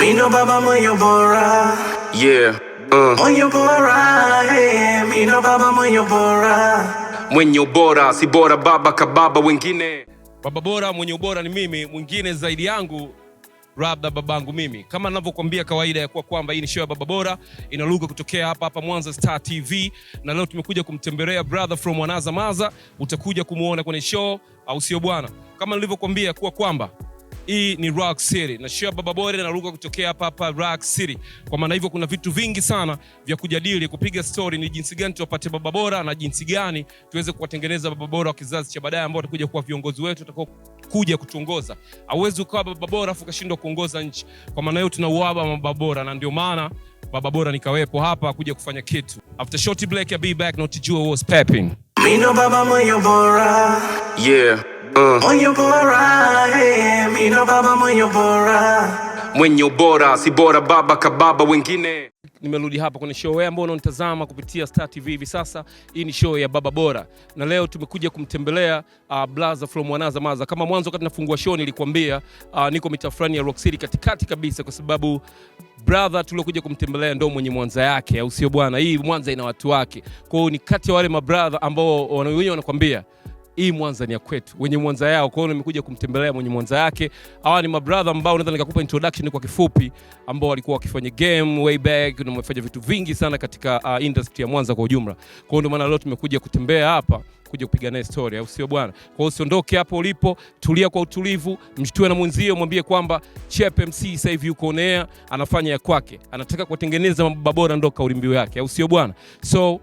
Mino baba mwenye bora. Yeah. Mwenye bora. Hey, mino baba mwenye bora. Mwenye ubora si bora baba kababa wengine. Baba bora mwenye ubora ni mimi, mwingine zaidi yangu labda babangu mimi. Kama ninavyokuambia kawaida ya kwamba hii ni show ya Baba Bora, inaruka kutokea hapa Mwanza Star TV, na leo tumekuja kumtembelea brother from Wanaza Maza. Utakuja kumuona kwenye show, au sio bwana? Kama nilivyokuambia kwamba hii ni Rock City na show ya Baba Bora inaruka kutokea hapa Rock City. Kwa maana hivyo kuna vitu vingi sana vya kujadili, kupiga story, ni jinsi gani tupate Baba Bora na jinsi gani tuweze kuwatengeneza Baba Bora wa kizazi cha baadaye ambao watakuja kuwa viongozi wetu watakao kuja kutuongoza. Hauwezi ukawa Baba Bora afu ukashindwa kuongoza nchi. Kwa maana hiyo tuna uhaba wa Baba Bora, na ndio maana Baba Bora nikawepo hapa kuja kufanya kitu. After short break I'll be back, not to Jua was pepping. Mino baba mwenye bora. Yeah. Mwenye bora. Hey, mino baba mwenye bora. Mwenye ubora si bora baba kababa wengine. Nimerudi hapa kwenye show ambao unanitazama kupitia Star TV hivi sasa. Hii ni show ya Baba Bora, na leo tumekuja kumtembelea brother from Wanaza Maza. Kama mwanzo wakati nafungua show nilikwambia niko mitaa fulani ya Rock City katikati kabisa, kwa sababu brother tuliokuja kumtembelea ndio mwenye Mwanza yake, au sio bwana? Hii Mwanza ina watu wake. Kwa hiyo ni kati ya wale mabrother ambao wenyewe wanakuambia hii Mwanza ni ya kwetu, wenye Mwanza yao. Kwa hiyo nimekuja kumtembelea mwenye Mwanza yake. Hawa ni mabrother ambao naweza nikakupa introduction kwa kifupi, ambao walikuwa wakifanya game way back na wamefanya vitu vingi sana katika industry ya Mwanza kwa ujumla. Kwa hiyo ndio maana leo tumekuja kutembea hapa, kuja kupiga naye story, au sio bwana? Kwa hiyo usiondoke hapo ulipo, tulia kwa utulivu, mshtue na mwenzio, mwambie kwamba Chep MC sasa hivi yuko on air, anafanya ya kwake, anataka kutengeneza Baba Bora, ndo kauli mbiu yake, au sio bwana? So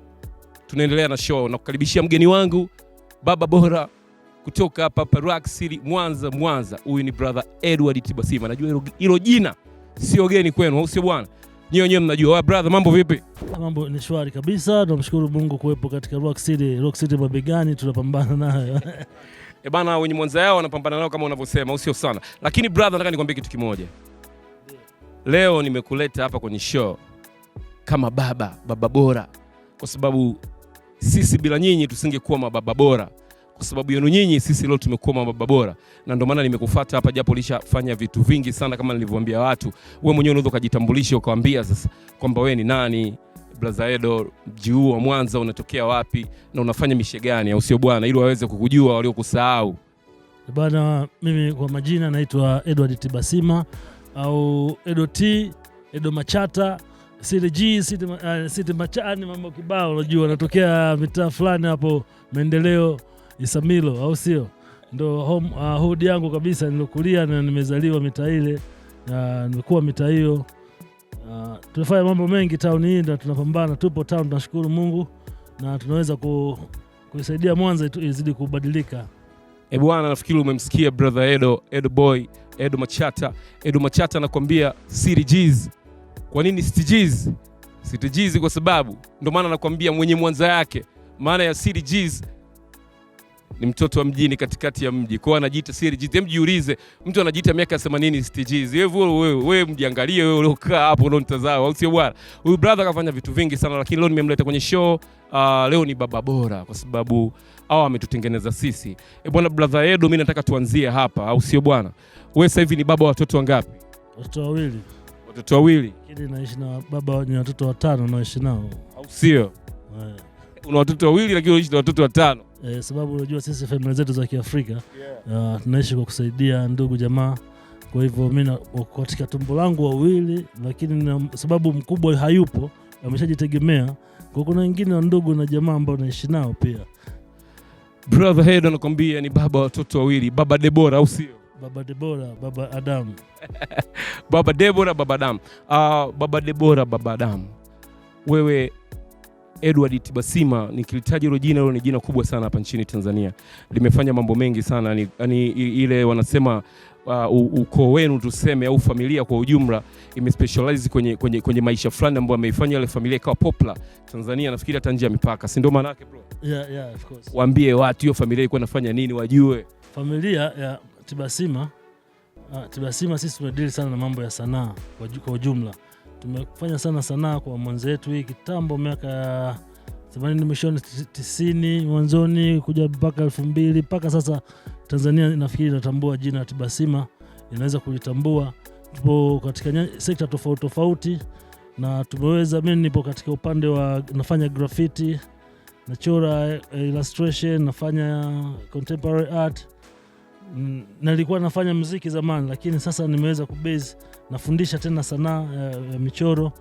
tunaendelea na show na kukaribishia mgeni wangu Baba Bora kutoka hapa Rock City Mwanza. Huyu ni brother Edward Tibasima. Najua hilo jina sio geni kwenu, au sio bwana? Nyinyi mnajua. Brother, mambo vipi? Mambo ni shwari kabisa. Tunamshukuru Mungu kuwepo katika Rock City. Rock City mabegani, tunapambana nayo. Bana, wenye Mwanza yao wanapambana nao kama unavyosema, au sio sana? Lakini brother, nataka nikwambie kitu kimoja. Leo nimekuleta hapa kwenye show kama Baba Bora, kwa sababu sisi bila nyinyi tusingekuwa mababa bora. Kwa sababu yenu nyinyi sisi leo tumekuwa mababa bora, na ndio maana nimekufuata hapa, japo lishafanya vitu vingi sana kama nilivyowaambia watu. Wewe mwenyewe unaweza kujitambulisha ukawaambia sasa kwamba wewe ni nani, brother Edo, mji huu wa Mwanza unatokea wapi na unafanya mishe gani, au sio bwana, ili waweze kukujua waliokusahau. Bwana, mimi kwa majina naitwa Edward Tibasima au Edo T, Edo Machata, City G, City Machani, mambo kibao, unajua natokea mitaa fulani hapo Maendeleo Isamilo, au sio? Ndo home hood yangu kabisa, nilokulia na nimezaliwa mitaa ile, na nimekuwa mitaa hiyo. Tunafanya mambo mengi town hii, na tunapambana, tupo town, tunashukuru Mungu na tunaweza kuisaidia Mwanza izidi kubadilika. Bwana, nafikiri umemsikia brother Edo boy, Edo Machata. Edo Machata anakuambia City G's. Kwa nini City G's? City G's kwa sababu ndio maana nakwambia mwenye Mwanza yake. Maana ya City G's ni mtoto wa mjini, katikati ya mji. Kwa anajiita City G's. Mjiulize, mtu anajiita miaka 80 City G's. Wewe mjiangalie, wewe uliokaa hapo unanitazama, au sio bwana? Huyu brother kafanya vitu vingi sana, lakini leo nimemleta kwenye show. Leo ni Baba Bora kwa sababu hao ametutengeneza sisi. Bwana brother Edo, mimi nataka tuanzie hapa, au sio bwana? Wewe sasa hivi ni baba wa watoto wangapi? Watoto wawili. Watoto wawili. Lakini naishi na baba wenye watoto 5 naishi nao. Au sio? Una watoto wawili lakini unaishi na watoto 5. Sababu unajua sisi familia zetu za Kiafrika tunaishi kwa kusaidia ndugu jamaa. Kwa hivyo mimi katika tumbo langu wawili, lakini sababu mkubwa hayupo, ameshajitegemea. Kwa kuna wengine wa ndugu na jamaa ambao naishi nao pia. Brother Head anakuambia ni baba watoto wawili, baba Debora, au sio? Baba Debora, baba Adam. Baba Debora, baba Adam. Baba Debora, baba Adam. Wewe Edward Tibasima, nikilitaja hilo jina, hilo ni jina kubwa sana hapa nchini Tanzania. Limefanya mambo mengi sana, yani ile wanasema ukoo wenu tuseme, au familia kwa ujumla imespecialize kwenye maisha fulani ambayo ameifanya ile familia ikawa popular Tanzania, nafikiri hata nje ya mipaka. Si ndio maana yake bro? Yeah, of course. Waambie watu hiyo familia ilikuwa inafanya nini wajue. Familia ya Tibasima, Tibasima sisi tumedeal sana na mambo ya sanaa kwa ujumla. Tumefanya sana sanaa kwa Mwanza yetu hii kitambo, miaka ya 80 mwishoni 90 mwanzoni kuja mpaka 2000 mpaka sasa. Tanzania nafikiri inatambua jina Tibasima, inaweza kulitambua. tupo katika sekta tofauti tofauti, na tumeweza, mimi nipo katika upande wa nafanya graffiti, nachora illustration, nafanya contemporary art. Nilikuwa nafanya muziki zamani, lakini sasa nimeweza kubase, nafundisha tena sanaa ya michoro.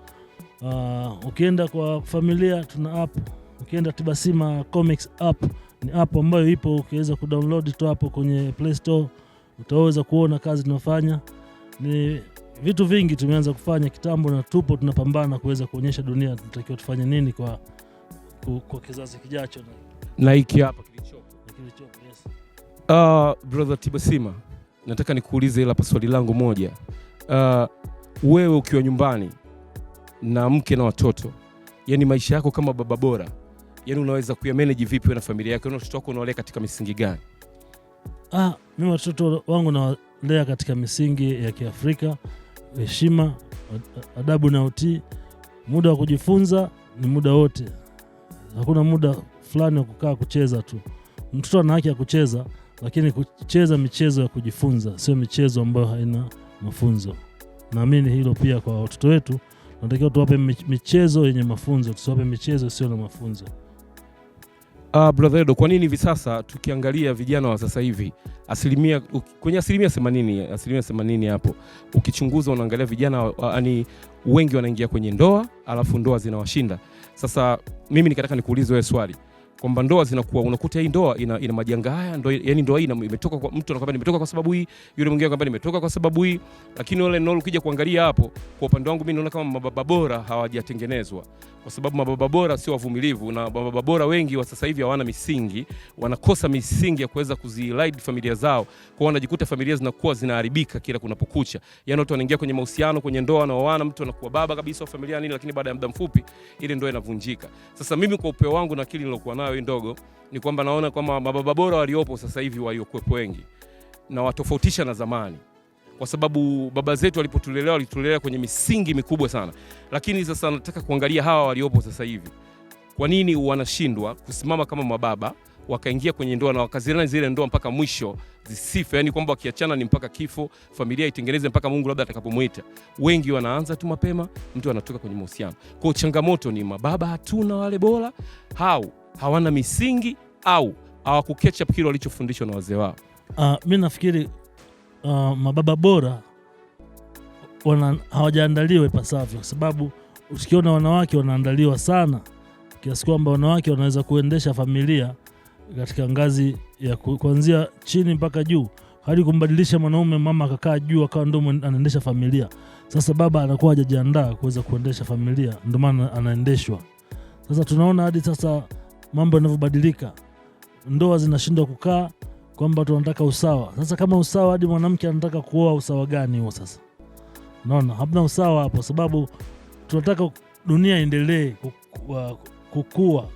Ukienda kwa familia tuna app, ukienda Tibasima Comics app, ni app ambayo ipo, ukiweza kudownload tu hapo kwenye Play Store, utaweza kuona kazi tunafanya. Ni vitu vingi tumeanza kufanya kitambo, na tupo tunapambana kuweza kuonyesha dunia tunatakiwa tufanye nini kwa kizazi kijacho na hiki hapa kilichopo. Yes. Brother Tibasima, nataka nikuulize ila swali langu moja. Wewe ukiwa nyumbani na mke na watoto, yani maisha yako kama baba bora, yani unaweza kuyamanage vipi na familia yako? Na watoto wako unawalea katika misingi gani? Mimi watoto wangu nawalea katika misingi ya Kiafrika, heshima, adabu na utii. Muda wa kujifunza ni muda wote, hakuna muda fulani wa kukaa kucheza tu. Mtoto ana haki ya kucheza, lakini kucheza michezo ya kujifunza, sio michezo ambayo haina mafunzo. Naamini hilo pia kwa watoto wetu, tunatakiwa tuwape michezo yenye mafunzo, tusiwape michezo sio na mafunzo. Brother Edo, kwa nini hivi sasa tukiangalia vijana wa sasa hivi kwenye asilimia 80 hapo, ukichunguza unaangalia vijana yani wengi wanaingia kwenye ndoa, alafu ndoa zinawashinda. Sasa mimi nikataka nikuulize wewe swali kwamba ndoa zinakuwa, unakuta hii ndoa ina majanga haya, yani ndoa hii imetoka kwa mtu anakuambia nimetoka kwa sababu hii, yule mwingine anakuambia nimetoka kwa sababu hii, lakini wale ndio ukija kuangalia hapo, kwa upande wangu mimi naona kama mababa bora hawajatengenezwa, kwa sababu mababa bora sio wavumilivu, na mababa bora wengi wa sasa hivi hawana misingi, wanakosa misingi ya kuweza kuzilide familia zao, kwa wanajikuta familia zinakuwa zinaharibika kila kunapokucha. Yani watu wanaingia kwenye mahusiano, kwenye ndoa na wana, mtu anakuwa baba kabisa wa familia nini, lakini baada ya muda mfupi ile ndoa inavunjika. Sasa mimi kwa upeo wangu na akili nilokuwa nayo ndogo, ni kwamba naona kama mababa bora waliopo sasa hivi waliokuwepo wengi na watofautisha na zamani, kwa sababu baba zetu walitulelea kwenye misingi mikubwa sana. Lakini sasa nataka kuangalia hawa waliopo sasa hivi, kwa nini wanashindwa kusimama kama mababa, wakaingia kwenye ndoa na wakazilana zile ndoa mpaka mwisho zisife, yani kwamba wakiachana ni mpaka kifo, familia itengeneze mpaka Mungu labda atakapomuita. Wengi wanaanza tu mapema, mtu anatoka kwenye mahusiano. Kwa changamoto ni mababa hatuna wale bora, hawana misingi au hawakuketchup kile walichofundishwa na wazee wao. Mimi nafikiri mababa bora hawajaandaliwa ipasavyo, sababu usikiona wanawake wanaandaliwa sana kiasi kwamba wanawake wanaweza kuendesha familia katika ngazi ya kuanzia chini mpaka juu, hadi kumbadilisha mwanaume, mama akakaa juu akawa ndo anaendesha familia. Sasa baba anakuwa hajajiandaa kuweza kuendesha familia, ndio maana anaendeshwa. Sasa tunaona hadi sasa mambo yanavyobadilika, ndoa zinashindwa kukaa, kwamba tunataka usawa. Sasa kama usawa, hadi mwanamke anataka kuoa, usawa gani huo sasa? Naona hamna usawa hapo, sababu tunataka dunia iendelee kukua.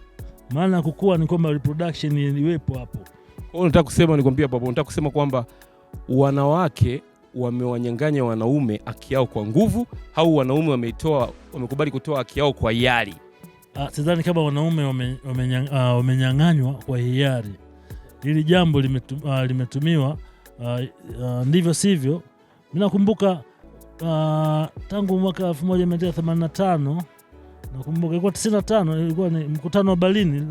Maana kukua ni kwamba reproduction iwepo hapo. Kwa nataka kusema, nikwambia baba, nataka kusema kwamba wanawake wamewanyang'anya wanaume haki yao kwa nguvu, au wanaume wamekubali kutoa haki yao kwa hiari? Sidhani kama wanaume wamenyang'anywa kwa hiari. Hili jambo limetumiwa ndivyo sivyo. Mimi nakumbuka tangu mwaka 1985, nakumbuka ilikuwa 95, ilikuwa ni mkutano wa Berlin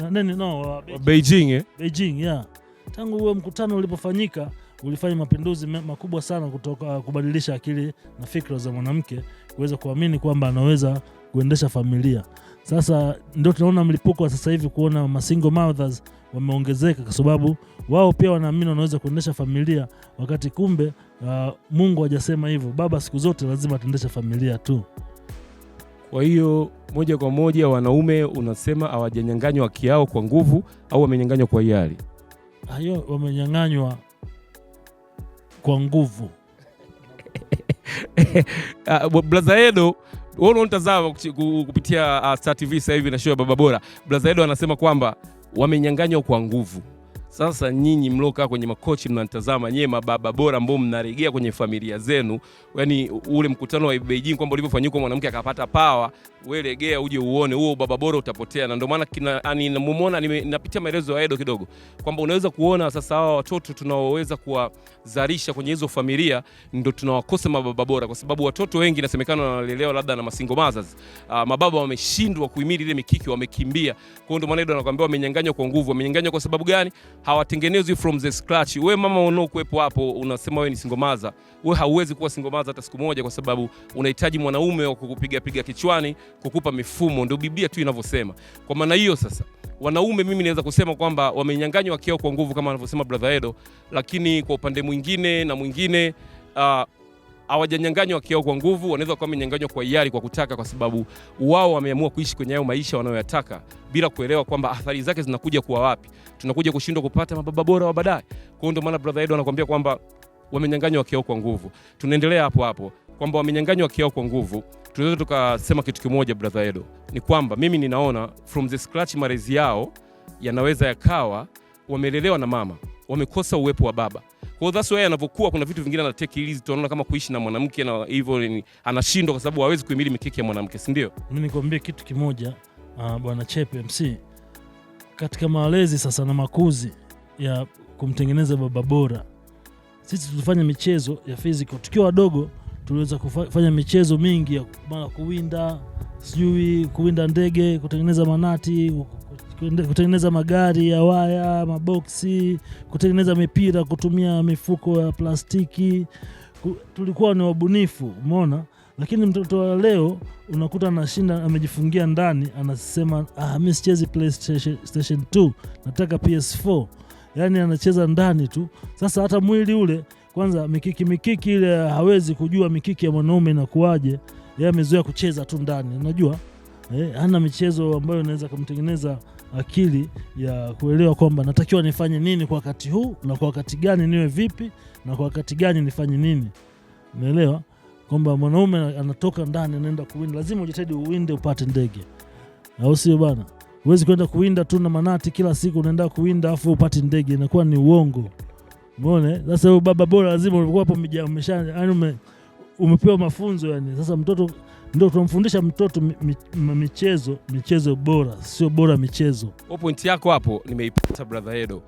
Beijing. Beijing, yeah. Tangu huo mkutano ulipofanyika, ulifanya mapinduzi makubwa sana kutoka kubadilisha akili na fikra za mwanamke kuweza kuamini kwamba anaweza kuendesha familia. Sasa ndio tunaona mlipuko wa sasa hivi, kuona ma single mothers wameongezeka, kwa sababu wao pia wanaamini wanaweza kuendesha familia, wakati kumbe Mungu hajasema hivyo. Baba siku zote lazima ataendesha familia tu. Kwa hiyo moja kwa moja wanaume unasema hawajanyang'anywa haki yao kwa nguvu, au wamenyang'anywa kwa hiari? Hayo wamenyang'anywa kwa nguvu. Brother Edo, wewe unatazama kupitia Star TV sasa hivi na show ya Baba Bora. Brother Edo anasema kwamba wamenyang'anywa kwa nguvu. Sasa nyinyi mlokaa kwenye makochi mnanitazama, nyewe mababa bora ambao mnaregea kwenye familia zenu, yani ule mkutano wa Beijing kwamba ulivyofanyika mwanamke akapata power, wewe regea uje uone huo baba bora utapotea. Na ndio maana namuona ninapitia maelezo ya Edo kidogo kwamba unaweza kuona sasa hawa watoto tunaoweza kuwazalisha kwenye hizo familia ndio tunawakosa mababa bora, kwa sababu watoto wengi inasemekana wanalelewa labda na masingle mothers. Mababa wameshindwa kuhimili ile mikiki, wamekimbia. Kwa hiyo ndio maana Edo anakuambia wamenyang'anywa kwa nguvu. Wamenyang'anywa kwa sababu gani? Hawatengenezwi from the scratch. Wewe mama unaokuepo hapo unasema wewe ni single mother, wewe hauwezi kuwa single mother hata siku moja, kwa sababu unahitaji mwanaume wa kukupiga kichwani, kukupa mifumo. Ndio Biblia tu inavyosema. Kwa maana hiyo sasa wanaume mimi naweza kusema kwamba wamenyang'anywa haki yao kwa nguvu kama anavyosema brother Edo, lakini kwa upande mwingine na mwingine hawajanyang'anywa haki yao kwa nguvu, wanaweza kuwa wamenyang'anywa kwa hiari, kwa kutaka, kwa sababu wao wameamua kuishi kwenye hayo maisha wanayoyataka bila kuelewa kwamba athari zake zinakuja kuwa wapi. Tunakuja kushindwa kupata mababa bora wa baadaye. Kwa hiyo ndio maana brother Edo anakuambia kwamba wamenyang'anywa haki yao kwa nguvu. Tunaendelea hapo hapo kwamba wamenyang'anywa haki yao kwa nguvu. Tunaweza tukasema kitu kimoja brother Edo, ni kwamba mimi ninaona from the scratch malezi yao yanaweza yakawa wamelelewa na mama, wamekosa uwepo wa baba. Kwa hiyo that's why anapokuwa kuna vitu vingine anatake easy, tunaona kama kuishi na mwanamke na hivyo anashindwa kwa sababu hawezi kuhimili mikiki ya mwanamke, si ndio? Mimi nikwambie kitu kimoja bwana Chepe MC, katika malezi sasa na makuzi ya kumtengeneza baba bora, sisi tulifanya michezo ya physical tukiwa wadogo. Tuliweza kufanya michezo mingi ya mara kuwinda, sijui kuwinda ndege, kutengeneza manati, kutengeneza magari ya waya, maboksi, kutengeneza mipira kutumia mifuko ya plastiki. Tulikuwa ni wabunifu, umeona? Lakini mtoto wa leo unakuta anashinda amejifungia ndani, anasema mimi sichezi PlayStation 2, nataka PS4. Yani anacheza ndani tu. Sasa hata mwili ule kwanza mikiki ile hawezi kujua mikiki ya mwanaume inakuaje. Yeye amezoea kucheza tu ndani, unajua? Hana michezo ambayo inaweza kumtengeneza akili ya kuelewa kwamba natakiwa nifanye nini kwa wakati huu, na kwa wakati gani niwe vipi, na kwa wakati gani nifanye nini. Umeelewa? Kwamba mwanaume anatoka ndani anaenda kuwinda, lazima ujitahidi uwinde upate ndege. Au sio bana? Huwezi kwenda kuwinda tu na manati kila siku, unaenda kuwinda afu upate ndege, inakuwa ni uongo. Umeona? Sasa huyo baba bora lazima ulikuwa hapo yani umepewa mafunzo yani. Sasa mtoto ndio tunamfundisha mtoto michezo bora, sio bora michezo. Point yako hapo nimeipata brother Edo.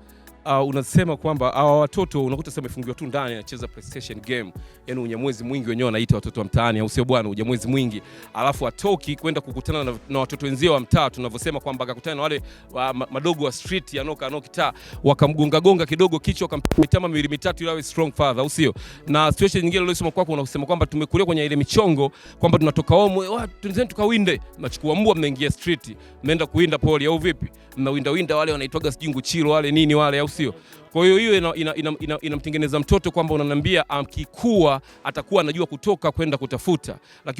Unasema kwamba hawa watoto unakuta sema ifungiwa tu ndani anacheza PlayStation game, yani unyamwezi mwingi wenyewe wanaita watoto wa mtaani, au sio bwana? Unyamwezi mwingi, alafu atoki kwenda kukutana na watoto wenzio wa mtaa, tunavyosema kwamba akakutana na wale madogo wa street yanoka kitaa, wakamgonga kidogo kichwa, wakamtama miwili mitatu ili awe strong father, au sio? Na situation nyingine iliyosema kwako unasema kwamba tumekulia kwenye ile michongo kwamba tunatoka home, tunzeni tukawinde, mnachukua mbwa mnaingia street, mnaenda kuwinda poli au vipi? Mnawinda wale wanaitwaga sijingu chilo wale nini wale, au sio? Kwa hiyo inamtengeneza mtoto kwamba unaniambia akikua atakuwa anajua kutoka kwenda kutafuta, lakini